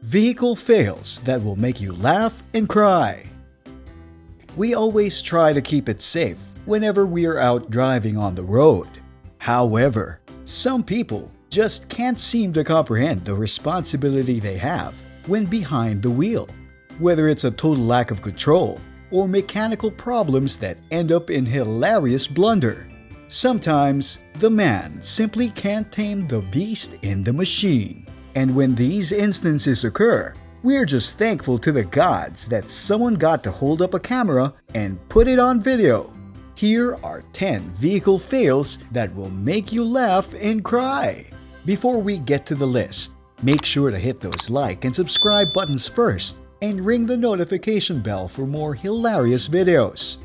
Vehicle fails that will make you laugh and cry. We always try to keep it safe whenever we are out driving on the road. However, some people just can't seem to comprehend the responsibility they have when behind the wheel. Whether it's a total lack of control or mechanical problems that end up in hilarious blunder. Sometimes, the man simply can't tame the beast in the machine. And when these instances occur, we're just thankful to the gods that someone got to hold up a camera and put it on video. Here are 10 vehicle fails that will make you laugh and cry. Before we get to the list, make sure to hit those like and subscribe buttons first and ring the notification bell for more hilarious videos.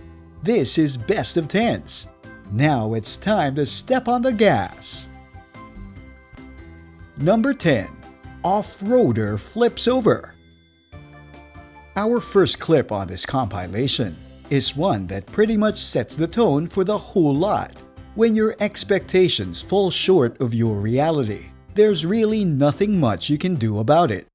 This is Best of 10s. Now it's time to step on the gas. Number 10. Off-roader flips over. Our first clip on this compilation is one that pretty much sets the tone for the whole lot. When your expectations fall short of your reality, there's really nothing much you can do about it.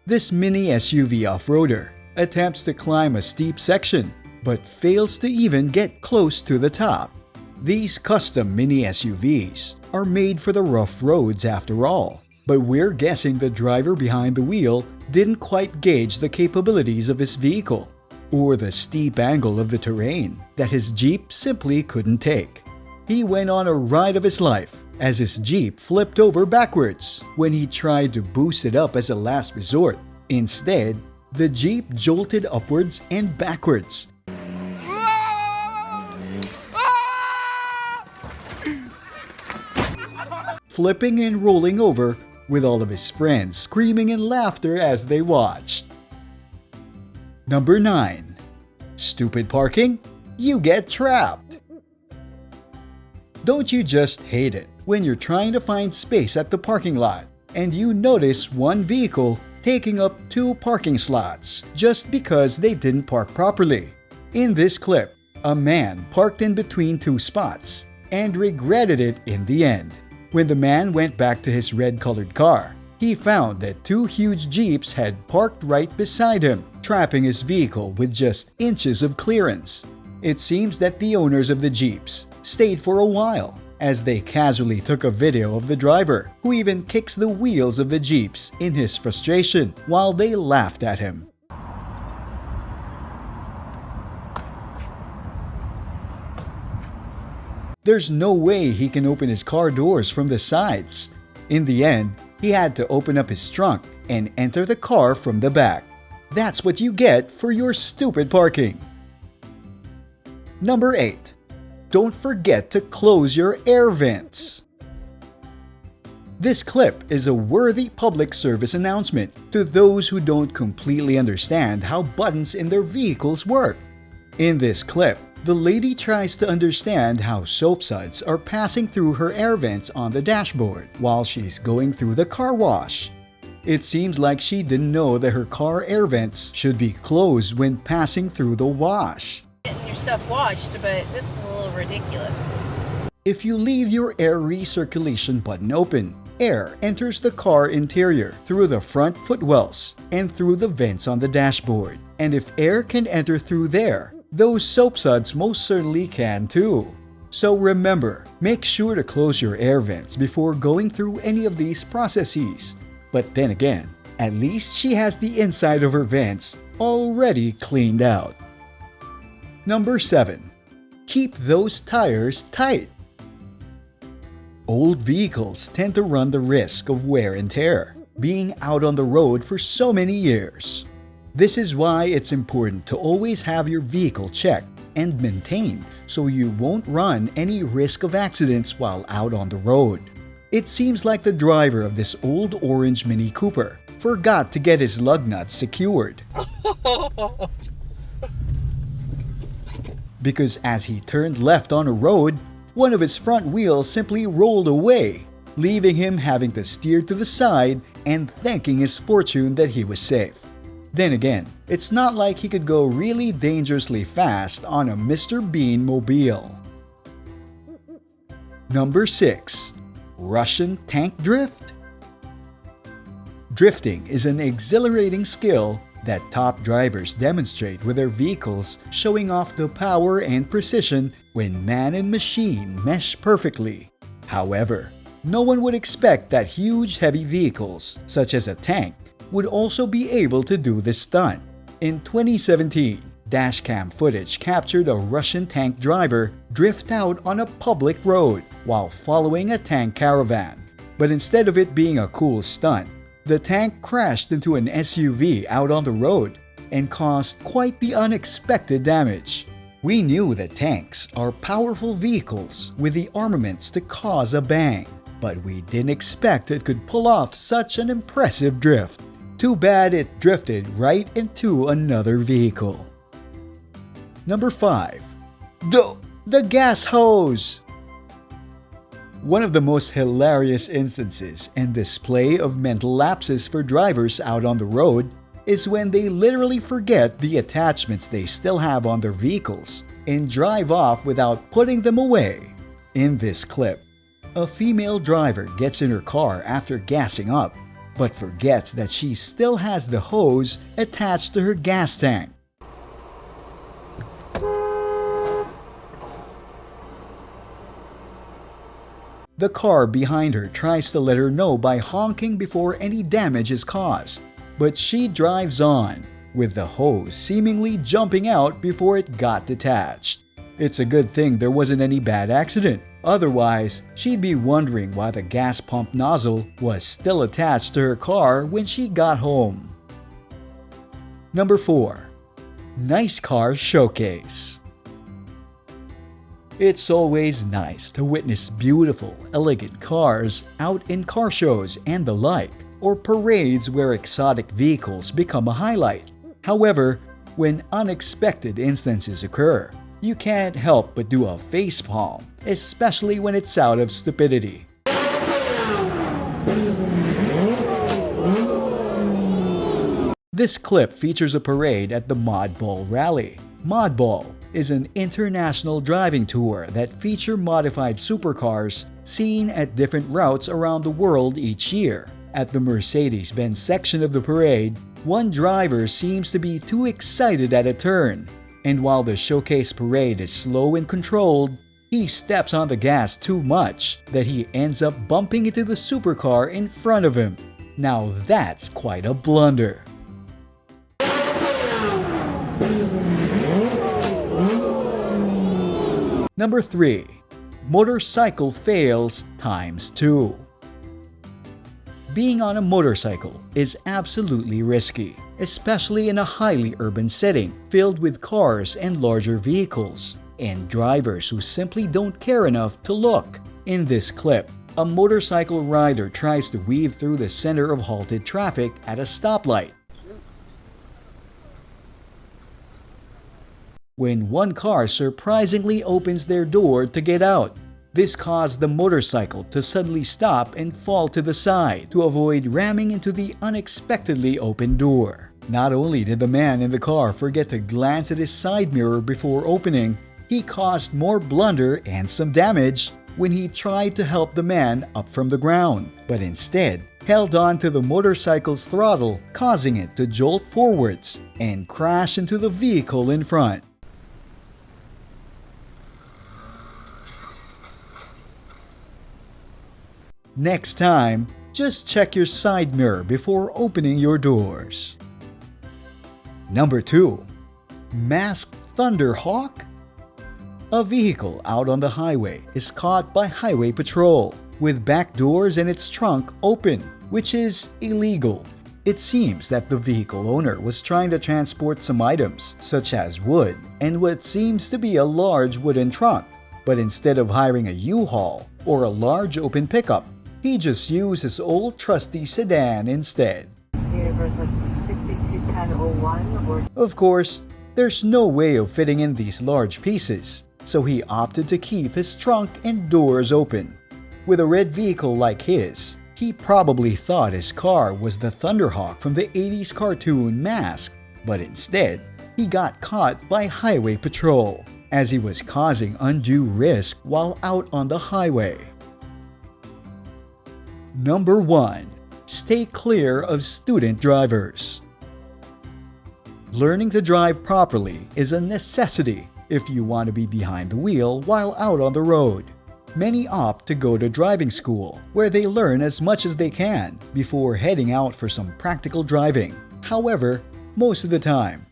This mini SUV off-roader attempts to climb a steep section, but fails to even get close to the top. These custom mini SUVs are made for the rough roads after all, but we're guessing the driver behind the wheel didn't quite gauge the capabilities of his vehicle, or the steep angle of the terrain that his Jeep simply couldn't take. He went on a ride of his life as his Jeep flipped over backwards when he tried to boost it up as a last resort. Instead, the Jeep jolted upwards and backwards. Flipping and rolling over with all of his friends screaming in laughter as they watched. Number 9. Stupid parking? You get trapped. Don't you just hate it when you're trying to find space at the parking lot and you notice one vehicle taking up 2 parking slots just because they didn't park properly? In this clip, a man parked in between 2 spots and regretted it in the end. When the man went back to his red-colored car, he found that 2 huge Jeeps had parked right beside him, trapping his vehicle with just inches of clearance. It seems that the owners of the Jeeps stayed for a while, as they casually took a video of the driver, who even kicks the wheels of the Jeeps in his frustration while they laughed at him. There's no way he can open his car doors from the sides. In the end, he had to open up his trunk and enter the car from the back. That's what you get for your stupid parking. Number 8. Don't forget to close your air vents. This clip is a worthy public service announcement to those who don't completely understand how buttons in their vehicles work. In this clip, the lady tries to understand how soap suds are passing through her air vents on the dashboard while she's going through the car wash. It seems like she didn't know that her car air vents should be closed when passing through the wash. Getting your stuff washed, but this is a little ridiculous. If you leave your air recirculation button open, air enters the car interior through the front footwells and through the vents on the dashboard. And if air can enter through there, those soap suds most certainly can too. So remember, make sure to close your air vents before going through any of these processes. But then again, at least she has the inside of her vents already cleaned out. Number 7. Keep those tires tight. Old vehicles tend to run the risk of wear and tear, being out on the road for so many years. This is why it's important to always have your vehicle checked and maintained so you won't run any risk of accidents while out on the road. It seems like the driver of this old orange Mini Cooper forgot to get his lug nuts secured. Because as he turned left on a road, one of his front wheels simply rolled away, leaving him having to steer to the side and thanking his fortune that he was safe. Then again, it's not like he could go really dangerously fast on a Mr. Bean mobile. Number 6. Russian tank drift? Drifting is an exhilarating skill that top drivers demonstrate with their vehicles, showing off the power and precision when man and machine mesh perfectly. However, no one would expect that huge heavy vehicles, such as a tank, would also be able to do this stunt. In 2017, dashcam footage captured a Russian tank driver drift out on a public road while following a tank caravan. But instead of it being a cool stunt, the tank crashed into an SUV out on the road and caused quite the unexpected damage. We knew that tanks are powerful vehicles with the armaments to cause a bang, but we didn't expect it could pull off such an impressive drift. Too bad it drifted right into another vehicle. Number 5. The gas hose! One of the most hilarious instances and display of mental lapses for drivers out on the road is when they literally forget the attachments they still have on their vehicles and drive off without putting them away. In this clip, a female driver gets in her car after gassing up, but forgets that she still has the hose attached to her gas tank. The car behind her tries to let her know by honking before any damage is caused, but she drives on, with the hose seemingly jumping out before it got detached. It's a good thing there wasn't any bad accident, otherwise she'd be wondering why the gas pump nozzle was still attached to her car when she got home. Number 4. Nice car showcase. It's always nice to witness beautiful, elegant cars out in car shows and the like, or parades where exotic vehicles become a highlight. However, when unexpected instances occur, you can't help but do a facepalm, especially when it's out of stupidity. This clip features a parade at the Modball Rally. Modball is an international driving tour that feature modified supercars seen at different routes around the world each year. At the Mercedes-Benz section of the parade, one driver seems to be too excited at a turn, and while the showcase parade is slow and controlled, he steps on the gas too much that he ends up bumping into the supercar in front of him. Now that's quite a blunder. Number 3. Motorcycle fails ×2. Being on a motorcycle is absolutely risky, especially in a highly urban setting filled with cars and larger vehicles, and drivers who simply don't care enough to look. In this clip, a motorcycle rider tries to weave through the center of halted traffic at a stoplight, when one car surprisingly opens their door to get out. This caused the motorcycle to suddenly stop and fall to the side to avoid ramming into the unexpectedly opened door. Not only did the man in the car forget to glance at his side mirror before opening, he caused more blunder and some damage when he tried to help the man up from the ground, but instead held on to the motorcycle's throttle, causing it to jolt forwards and crash into the vehicle in front. Next time, just check your side mirror before opening your doors. Number 2. Masked Thunderhawk? A vehicle out on the highway is caught by highway patrol with back doors and its trunk open, which is illegal. It seems that the vehicle owner was trying to transport some items, such as wood and what seems to be a large wooden trunk, but instead of hiring a U-Haul or a large open pickup, he just used his old trusty sedan instead. Of course, there's no way of fitting in these large pieces, so he opted to keep his trunk and doors open. With a red vehicle like his, He probably thought his car was the Thunderhawk from the 80s cartoon Mask, but instead, he got caught by highway patrol as he was causing undue risk while out on the highway. Number 1. Stay clear of student drivers. Learning to drive properly is a necessity if you want to be behind the wheel while out on the road. Many opt to go to driving school, where they learn as much as they can before heading out for some practical driving. However, most of the time,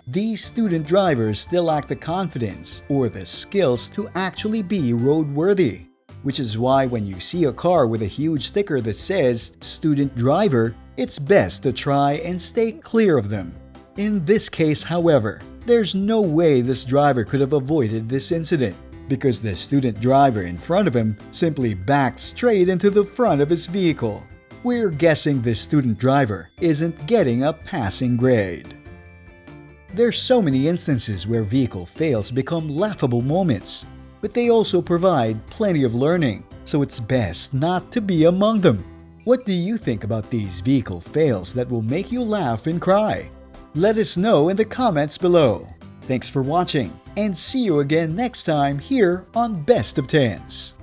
these student drivers still lack the confidence or the skills to actually be roadworthy, which is why when you see a car with a huge sticker that says "student driver," it's best to try and stay clear of them. In this case, however, there's no way this driver could have avoided this incident because the student driver in front of him simply backed straight into the front of his vehicle. We're guessing this student driver isn't getting a passing grade. There's so many instances where vehicle fails become laughable moments, but they also provide plenty of learning, so it's best not to be among them. What do you think about these vehicle fails that will make you laugh and cry? Let us know in the comments below. Thanks for watching, and see you again next time here on Best of Tens.